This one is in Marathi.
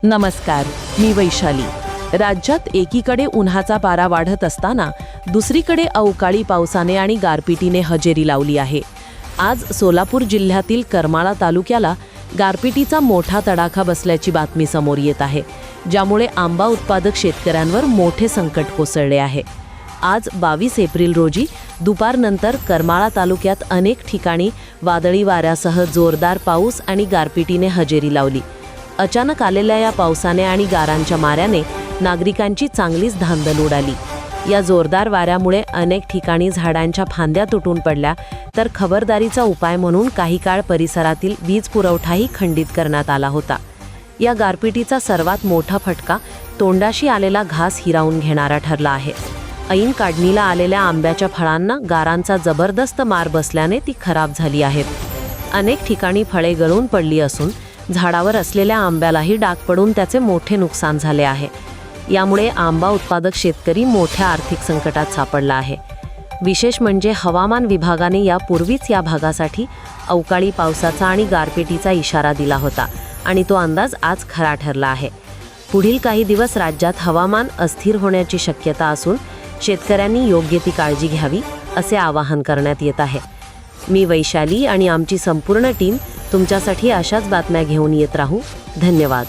नमस्कार, मी वैशाली। राज्यात एकीकडे उन्हाचा पारा वाढत असताना दुसरीकडे अवकाळी पावसाने आणि गारपिटीने हजेरी लावली आहे। आज सोलापूर जिल्ह्यातील करमाळा तालुक्याला गारपिटीचा मोठा तडाखा बसल्याची बातमी समोर येत आहे, ज्यामुळे आंबा उत्पादक शेतकऱ्यांवर मोठे संकट कोसळले आहे। आज 22 एप्रिल रोजी दुपारनंतर करमाळा तालुक्यात अनेक ठिकाणी वादळी वाऱ्यासह जोरदार पाऊस आणि गारपिटीने हजेरी लावली। अचानक आलेल्या या पावसाने आणि गारांच्या माऱ्याने नागरिकांची चांगलीच धांदल उडाली। या जोरदार वाऱ्यामुळे अनेक ठिकाणी झाडांच्या फांद्या तुटून पडल्या, तर खबरदारीचा उपाय म्हणून काही काळ परिसरातील वीज पुरवठाही खंडित करण्यात आला होता। या गारपिटीचा सर्वात मोठा फटका तोंडाशी आलेला घास हिरावून घेणारा ठरला आहे। ऐन काढणीला आलेल्या आंब्याच्या फळांना गारांचा जबरदस्त मार बसल्याने ती खराब झाली आहेत। अनेक ठिकाणी फळे गळून पडली असून झाडावर असलेल्या आंब्यालाही डाग पडून त्याचे मोठे नुकसान झाले आहे। यामुळे आंबा उत्पादक शेतकरी मोठ्या आर्थिक संकटात सापडला आहे। विशेष म्हणजे हवामान विभागाने यापूर्वीच या भागासाठी अवकाळी पावसाचा आणि गारपिटीचा इशारा दिला होता आणि तो अंदाज आज खरा ठरला आहे। पुढील काही दिवस राज्यात हवामान अस्थिर होण्याची शक्यता असून शेतकऱ्यांनी योग्य ती काळजी घ्यावी, असे आवाहन करण्यात येत आहे। मी वैशाली आणि आमची संपूर्ण टीम तुमच्यासाठी अशाच बातम्या घेऊन येत राहू। धन्यवाद।